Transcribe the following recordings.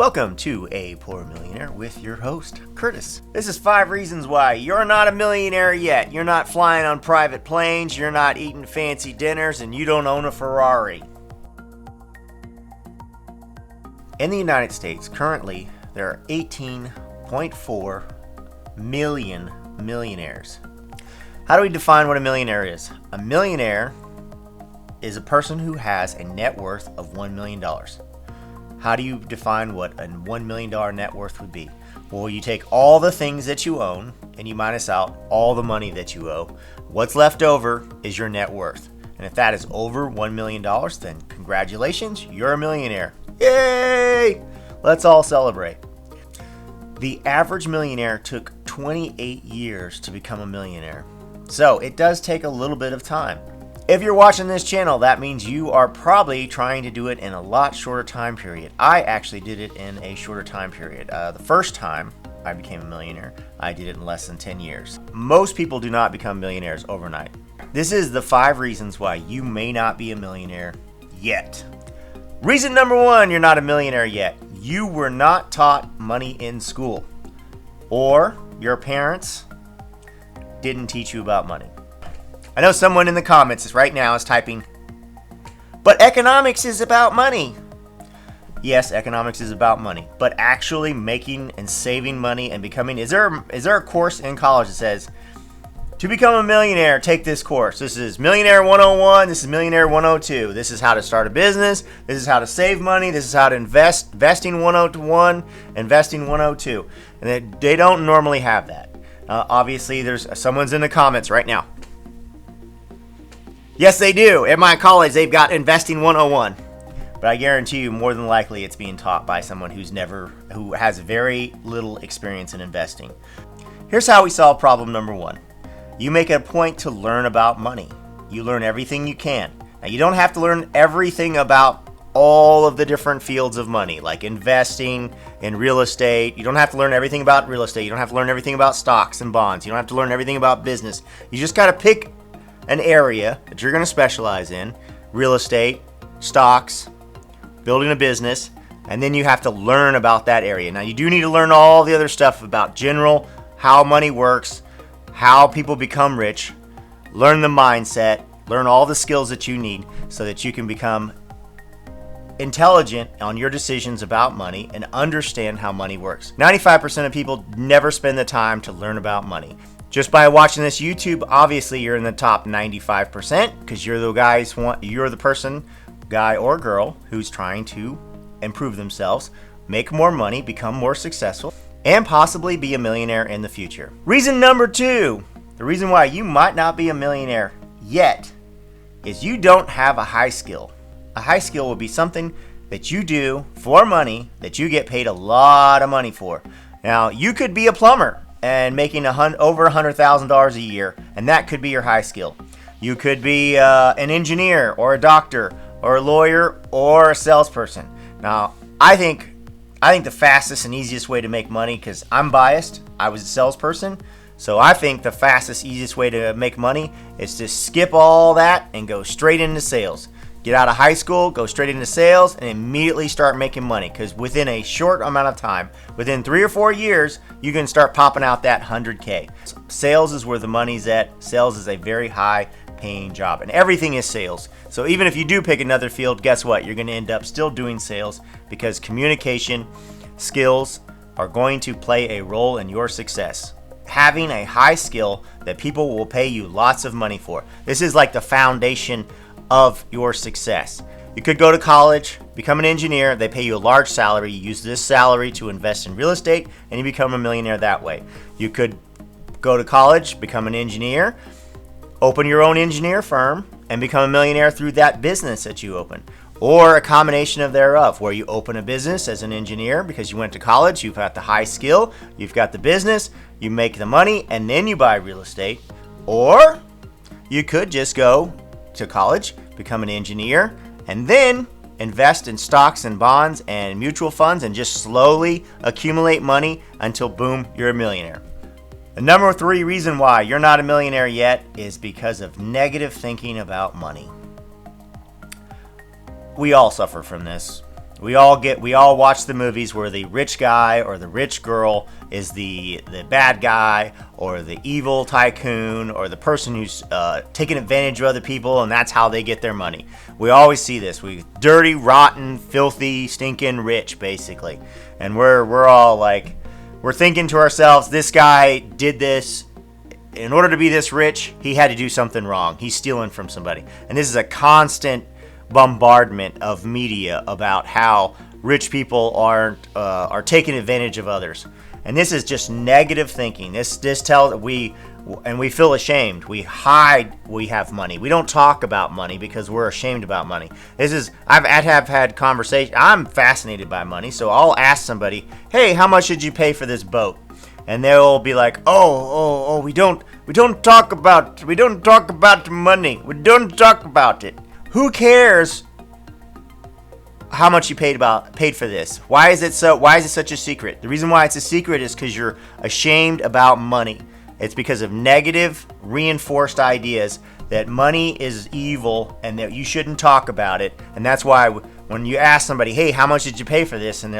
Welcome to A Poor Millionaire with your host, Curtis. This is 5 reasons why you're not a millionaire yet. You're not flying on private planes, you're not eating fancy dinners, and you don't own a Ferrari. In the United States, currently, there are 18.4 million millionaires. How do we define what a millionaire is? A millionaire is a person who has a net worth of $1 million. How do you define what a $1 million net worth would be? Well, you take all the things that you own and you minus out all the money that you owe. What's left over is your net worth. And if that is over $1 million, then congratulations, you're a millionaire. Yay! Let's all celebrate. The average millionaire took 28 years to become a millionaire. So it does take a little bit of time. If you're watching this channel, that means you are probably trying to do it in a lot shorter time period. I actually did it in a shorter time period. The first time I became a millionaire, I did it in less than 10 years. Most people do not become millionaires overnight. This is the 5 reasons why you may not be a millionaire yet. Reason number 1, you're not a millionaire yet. You were not taught money in school, or your parents didn't teach you about money. I know someone in the comments right now is typing, but economics is about money. Yes, economics is about money, but actually making and saving money and becoming, is there a course in college that says, to become a millionaire, take this course. This is Millionaire 101, this is Millionaire 102. This is how to start a business, this is how to save money, this is how to invest, investing 101, investing 102. And they don't normally have that. Obviously, someone's in the comments right now. Yes, they do. At my college, they've got Investing 101. But I guarantee you, more than likely, it's being taught by someone who has very little experience in investing. Here's how we solve problem number 1. You make it a point to learn about money. You learn everything you can. Now, you don't have to learn everything about all of the different fields of money, like investing in real estate. You don't have to learn everything about real estate. You don't have to learn everything about stocks and bonds. You don't have to learn everything about business. You just got to pick an area that you're going to specialize in: real estate, stocks, building a business, and then you have to learn about that area. Now, you do need to learn all the other stuff about how money works, how people become rich, learn the mindset, learn all the skills that you need so that you can become intelligent on your decisions about money and understand how money works. 95% of people never spend the time to learn about money. Just by watching this YouTube, obviously you're in the top 95% because you're the person, guy or girl, who's trying to improve themselves, make more money, become more successful, and possibly be a millionaire in the future. Reason number 2, the reason why you might not be a millionaire yet, is you don't have a high skill. A high skill would be something that you do for money that you get paid a lot of money for. Now, you could be a plumber and making over $100,000 a year, and that could be your high skill. You could be an engineer or a doctor or a lawyer or a salesperson. Now, I think the fastest and easiest way to make money, because I'm biased, I was a salesperson, so I think the fastest, easiest way to make money is to skip all that and go straight into sales. Get out of high school, go straight into sales, and immediately start making money. Because within a short amount of time, within 3 or 4 years, you can start popping out that 100K. Sales is where the money's at. Sales is a very high paying job, and everything is sales. So even if you do pick another field, guess what? You're going to end up still doing sales, because communication skills are going to play a role in your success. Having a high skill that people will pay you lots of money for. This is like the foundation of your success. You could go to college, become an engineer, they pay you a large salary, you use this salary to invest in real estate, and you become a millionaire that way. You could go to college, become an engineer, open your own engineer firm, and become a millionaire through that business that you open. Or a combination of thereof, where you open a business as an engineer because you went to college, you've got the high skill, you've got the business, you make the money, and then you buy real estate. Or you could just go to college, become an engineer, and then invest in stocks and bonds and mutual funds and just slowly accumulate money until boom, you're a millionaire. The number 3 reason why you're not a millionaire yet is because of negative thinking about money. We all suffer from this. We all watch the movies where the rich guy or the rich girl is the bad guy, or the evil tycoon, or the person who's taking advantage of other people, and that's how they get their money. We always see this. We dirty, rotten, filthy, stinking rich, basically. And we're all like, we're thinking to ourselves, this guy did this. In order to be this rich, he had to do something wrong. He's stealing from somebody. And this is a constant bombardment of media about how rich people are taking advantage of others. And this is just negative thinking. This tells we feel ashamed. We hide we have money. We don't talk about money because we're ashamed about money. I've had conversations. I'm fascinated by money, so I'll ask somebody, "Hey, how much did you pay for this boat?" And they'll be like, "Oh, we don't talk about money. We don't talk about it." Who cares how much you paid for this? Why is it such a secret? The reason why it's a secret is because you're ashamed about money. It's because of negative, reinforced ideas that money is evil and that you shouldn't talk about it. And that's why when you ask somebody, "Hey, how much did you pay for this?" and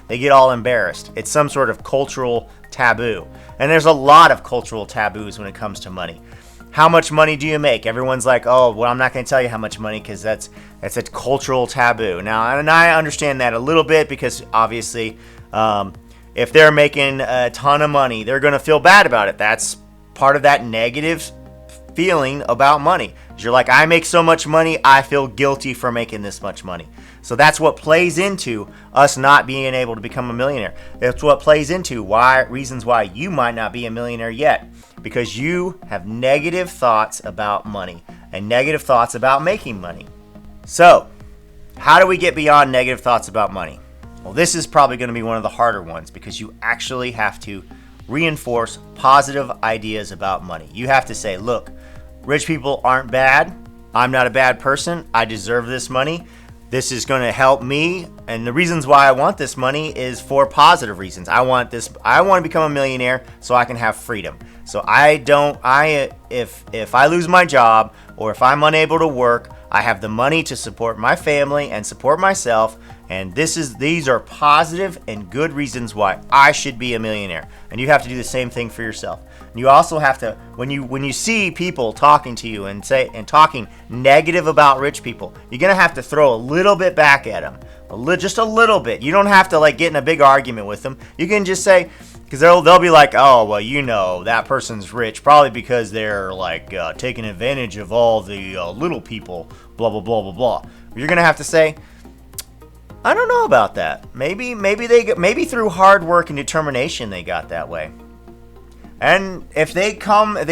they get all embarrassed. It's some sort of cultural taboo. And there's a lot of cultural taboos when it comes to money. How much money do you make? Everyone's like, "Oh, well, I'm not going to tell you how much money because that's a cultural taboo." Now, and I understand that a little bit because obviously, if they're making a ton of money, they're going to feel bad about it. That's part of that negative feeling about money. You're like, "I make so much money, I feel guilty for making this much money." So that's what plays into us not being able to become a millionaire. That's what plays into reasons why you might not be a millionaire yet. Because you have negative thoughts about money and negative thoughts about making money. So, how do we get beyond negative thoughts about money? Well, this is probably going to be one of the harder ones because you actually have to reinforce positive ideas about money. You have to say, "Look, rich people aren't bad. I'm not a bad person. I deserve this money. This is going to help me, and the reasons why I want this money is for positive reasons. I want to become a millionaire so I can have freedom. So if I lose my job or if I'm unable to work, I have the money to support my family and support myself, and these are positive and good reasons why I should be a millionaire." And you have to do the same thing for yourself. And you also have to, when you see people talking to you and talking negative about rich people, you're gonna have to throw a little bit back at them, just a little bit. You don't have to get in a big argument with them. You can just say, because they'll be like, "Oh, well, that person's rich probably because they're taking advantage of all the little people, blah blah blah blah blah." You're gonna have to say, "I don't know about that. Maybe through hard work and determination they got that way." And if they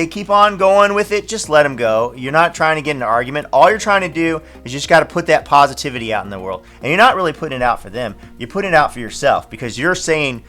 keep on going with it, just let them go. You're not trying to get in an argument. All you're trying to do is just got to put that positivity out in the world. And you're not really putting it out for them. You're putting it out for yourself because you're saying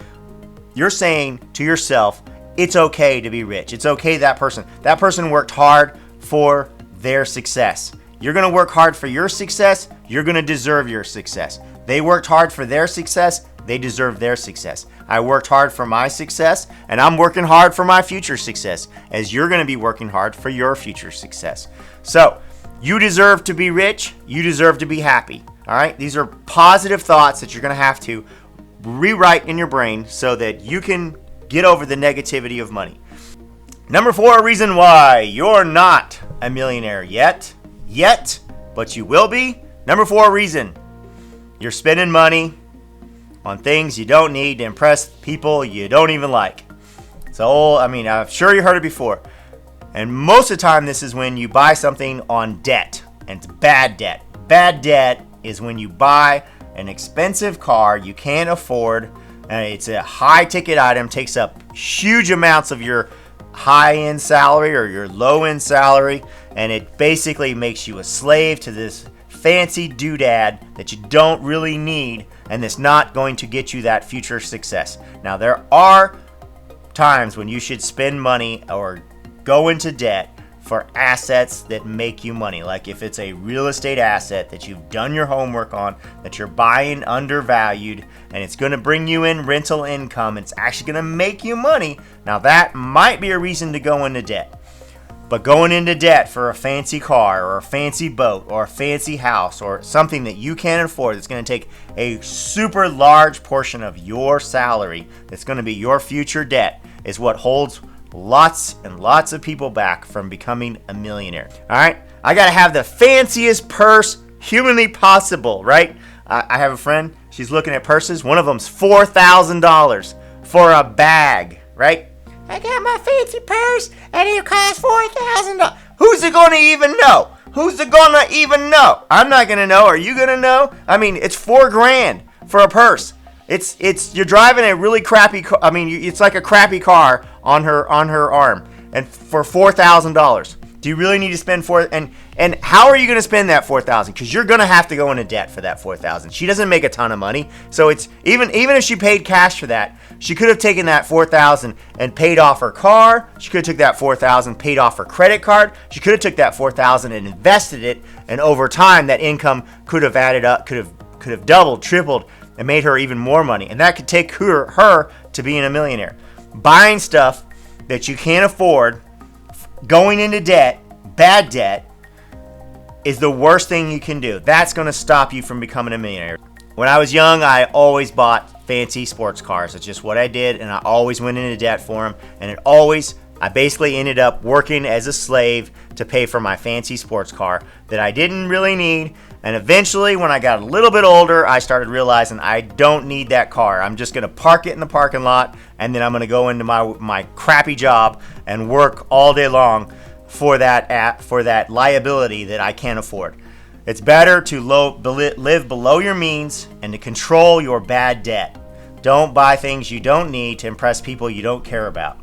to yourself, it's okay to be rich. It's okay that person worked hard for their success. You're going to work hard for your success. You're going to deserve your success. They worked hard for their success. They deserve their success. I worked hard for my success, and I'm working hard for my future success, as you're going to be working hard for your future success. So, you deserve to be rich. You deserve to be happy. All right? These are positive thoughts that you're going to have to rewrite in your brain so that you can get over the negativity of money. Number 4 reason why you're not a millionaire yet, but you will be. Number 4 reason, you're spending money on things you don't need to impress people you don't even like. So, I'm sure you heard it before. And most of the time, this is when you buy something on debt, and it's bad debt. Bad debt is when you buy an expensive car you can't afford, and it's a high-ticket item, takes up huge amounts of your high-end salary or your low-end salary, and it basically makes you a slave to this fancy doodad that you don't really need, and it's not going to get you that future success. Now, there are times when you should spend money or go into debt for assets that make you money. Like if it's a real estate asset that you've done your homework on, that you're buying undervalued, and it's going to bring you in rental income, it's actually going to make you money. Now, that might be a reason to go into debt. But going into debt for a fancy car or a fancy boat or a fancy house or something that you can't afford, that's going to take a super large portion of your salary, that's going to be your future debt, is what holds lots and lots of people back from becoming a millionaire. All right? I got to have the fanciest purse humanly possible, right? I have a friend, she's looking at purses. One of them's $4,000 for a bag, right? I got my fancy purse and it costs $4,000. Who's it going to even know? Who's it going to even know? I'm not going to know. Are you going to know? I mean, it's $4,000 for a purse. You're driving a really crappy car. I mean, it's like a crappy car on her arm, and for $4,000. Do you really need to spend and how are you going to spend that $4,000? Because you're going to have to go into debt for that $4,000. She doesn't make a ton of money, so it's even if she paid cash for that, she could have taken that $4,000 and paid off her car. She could have took that $4,000, paid off her credit card. She could have took that $4,000 and invested it, and over time, that income could have added up, could have doubled, tripled, and made her even more money. And that could take her to being a millionaire. Buying stuff that you can't afford, going into debt, bad debt, is the worst thing you can do. That's going to stop you from becoming a millionaire. When I was young, I always bought fancy sports cars. It's just what I did, and I always went into debt for them. And I basically ended up working as a slave to pay for my fancy sports car that I didn't really need. And eventually, when I got a little bit older, I started realizing I don't need that car. I'm just going to park it in the parking lot, and then I'm going to go into my crappy job and work all day long for that liability that I can't afford. It's better to live below your means and to control your bad debt. Don't buy things you don't need to impress people you don't care about.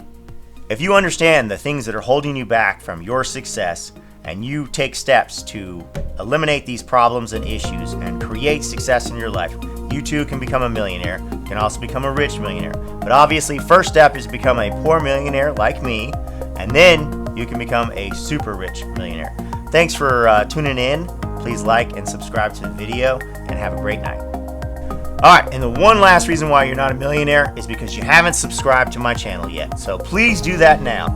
If you understand the things that are holding you back from your success, and you take steps to eliminate these problems and issues and create success in your life, you too can become a millionaire. You can also become a rich millionaire. But obviously, first step is become a poor millionaire like me, and then you can become a super rich millionaire. Thanks for tuning in. Please like and subscribe to the video, and have a great night. All right, and the one last reason why you're not a millionaire is because you haven't subscribed to my channel yet. So please do that now.